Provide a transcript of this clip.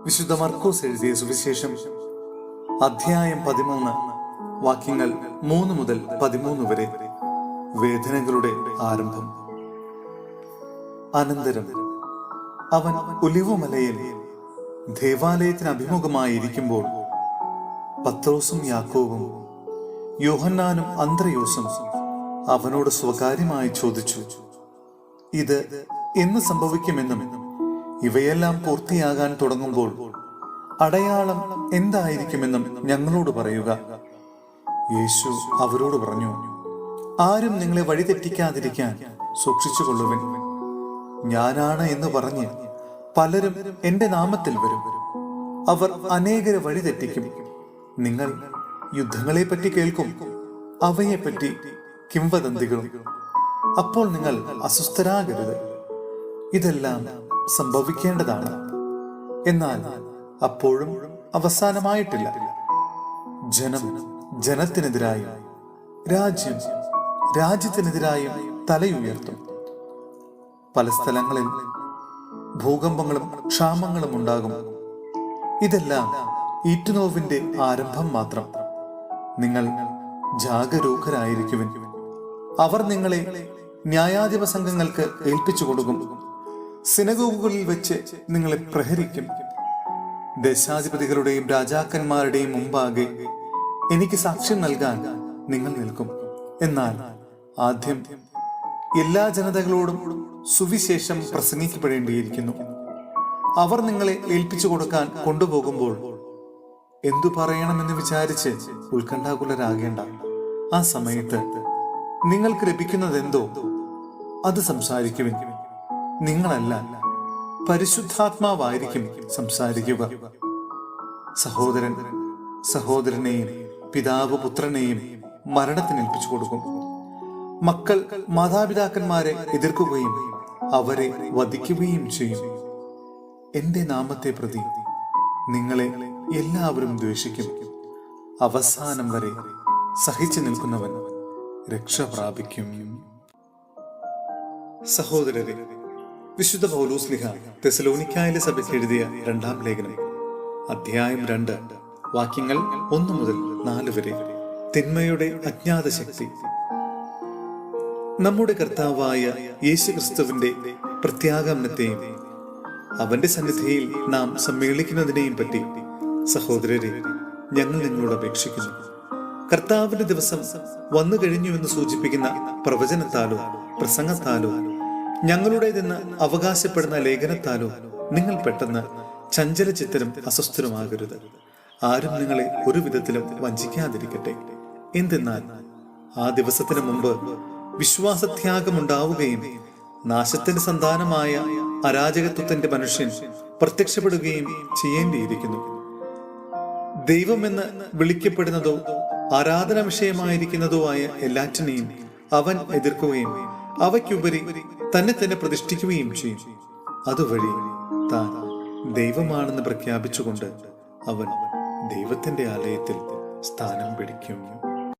വിശുദ്ധ മർക്കോസ് എഴുതിയ സുവിശേഷം അധ്യായം 13 വാക്യങ്ങൾ 3 മുതൽ 13 വരെ. വേദനകളുടെ ആരംഭം. അനന്തരം അവൻ ഒലിവുമലയിൽ ദേവാലയത്തിന് അഭിമുഖമായിരിക്കുമ്പോൾ പത്രോസും യാക്കോബും യോഹന്നാനും അന്ത്രയോസും അവനോട് സ്വകാര്യമായി ചോദിച്ചു, ഇത് എന്ന് സംഭവിക്കുമെന്നും ഇവയെല്ലാം പൂർത്തിയാകാൻ തുടങ്ങുമ്പോൾ അടയാളം എന്തായിരിക്കുമെന്നും ഞങ്ങളോട് പറയുക. യേശു അവരോട് പറഞ്ഞു, ആരും നിങ്ങളെ വഴിതെറ്റിക്കാതിരിക്കാൻ സൂക്ഷിച്ചുകൊള്ളുവിൻ. ഞാനാണ് എന്ന് പറഞ്ഞ് പലരും എന്റെ നാമത്തിൽ വരും. അവർ അനേകരെ വഴിതെറ്റിക്കും. നിങ്ങൾ യുദ്ധങ്ങളെപ്പറ്റി കേൾക്കും, അവയെപ്പറ്റി കിംവദന്തികളും. അപ്പോൾ നിങ്ങൾ അസ്വസ്ഥരാകരുത്. ഇതെല്ലാം സംഭവിക്കേണ്ടതാണ്, എന്നാൽ അപ്പോഴും അവസാനമായിട്ടില്ല. ജനം ജനത്തിനെതിരായും രാജ്യം രാജ്യത്തിനെതിരായും തലയുയർത്തും. പല സ്ഥലങ്ങളിൽ ഭൂകമ്പങ്ങളും ക്ഷാമങ്ങളും ഉണ്ടാകും. ഇതെല്ലാം ഈറ്റുനോവിന്റെ ആരംഭം മാത്രം. നിങ്ങൾ ജാഗരൂകരായിരിക്കുവിൻ. അവർ നിങ്ങളെ ന്യായാധിപ സംഘങ്ങൾക്ക് ഏൽപ്പിച്ചു കൊടുക്കും. സിനഗോഗുകളിൽ വെച്ച് നിങ്ങളെ പ്രഹരിക്കും. ദേശാധിപതികളുടെയും രാജാക്കന്മാരുടെയും മുമ്പാകെ എനിക്ക് സാക്ഷ്യം നൽകാൻ നിങ്ങൾ നിൽക്കും. എന്നാൽ ആദ്യം എല്ലാ ജനതകളോടും സുവിശേഷം പ്രസംഗിക്കപ്പെടേണ്ടിയിരിക്കുന്നു. അവർ നിങ്ങളെ ഏൽപ്പിച്ചു കൊടുക്കാൻ കൊണ്ടുപോകുമ്പോൾ എന്തു പറയണമെന്ന് വിചാരിച്ച് ഉത്കണ്ഠാകുലരാകേണ്ട. ആ സമയത്ത് നിങ്ങൾക്ക് ലഭിക്കുന്നതെന്തോ അത് സംസാരിക്കുവിൻ. നിങ്ങളല്ല, പരിശുദ്ധാത്മാവായിരിക്കും സംസാരിക്കുക. സഹോദരൻ സഹോദരനെയും പിതാവ് പുത്രനെയും മരണത്തിന് ഏൽപ്പിച്ചു കൊടുക്കും. മക്കൾ മാതാപിതാക്കന്മാരെ എതിർക്കുകയും അവരെ വധിക്കുകയും ചെയ്യും. എന്റെ നാമത്തെ പ്രതി നിങ്ങളെ എല്ലാവരും ദ്വേഷിക്കും. അവസാനം വരെ സഹിച്ചു നിൽക്കുന്നവൻ രക്ഷ പ്രാപിക്കും. സഹോദരരെ, വിശുദ്ധ പൗലോസ്ലീഹ തെസലോനിക്കായിലെ സഭയ്ക്ക് എഴുതിയ 2-ാം ലേഖനം അധ്യായം 2 വാക്യങ്ങൾ 1 മുതൽ 4 വരെ. തിന്മയുടെ അജ്ഞാത ശക്തി. നമ്മുടെ കർത്താവായ യേശുക്രിസ്തുവിന്റെ പ്രത്യാഗമനത്തെയും അവന്റെ സന്നിധിയിൽ നാം സമ്മേളിക്കുന്നതിനെയും പറ്റി സഹോദരരെ ഞങ്ങൾ നിങ്ങളോട് അപേക്ഷിക്കുന്നു. കർത്താവിന്റെ ദിവസം വന്നു കഴിഞ്ഞുവെന്ന് സൂചിപ്പിക്കുന്ന പ്രവചനത്താലോ പ്രസംഗത്താലോ ഞങ്ങളുടേതെന്ന് അവകാശപ്പെടുന്ന ലേഖനത്താലോ നിങ്ങൾ പെട്ടെന്ന് ചഞ്ചലചിത്തരും അസ്വസ്ഥരുമാകരുത്. ആരും നിങ്ങളെ ഒരു വിധത്തിലും വഞ്ചിക്കാതിരിക്കട്ടെ. എന്തെന്നാൽ ആ ദിവസത്തിന് മുമ്പ് വിശ്വാസത്യാഗമുണ്ടാവുകയും നാശത്തിന്റെ സന്താനമായ അരാജകത്വത്തിന്റെ മനുഷ്യൻ പ്രത്യക്ഷപ്പെടുകയും ചെയ്യേണ്ടിയിരിക്കുന്നു. ദൈവമെന്ന് വിളിക്കപ്പെടുന്നതോ ആരാധന വിഷയമായിരിക്കുന്നതോ ആയ എല്ലാറ്റിനെയും അവൻ എതിർക്കുകയും അവയ്ക്കുപരി തന്നെ തന്നെ പ്രതിഷ്ഠിക്കുകയും ചെയ്യും. അതുവഴി താൻ ദൈവമാണെന്ന് പ്രഖ്യാപിച്ചുകൊണ്ട് അവൻ ദൈവത്തിന്റെ ആലയത്തിൽ സ്ഥാനം പിടിക്കും.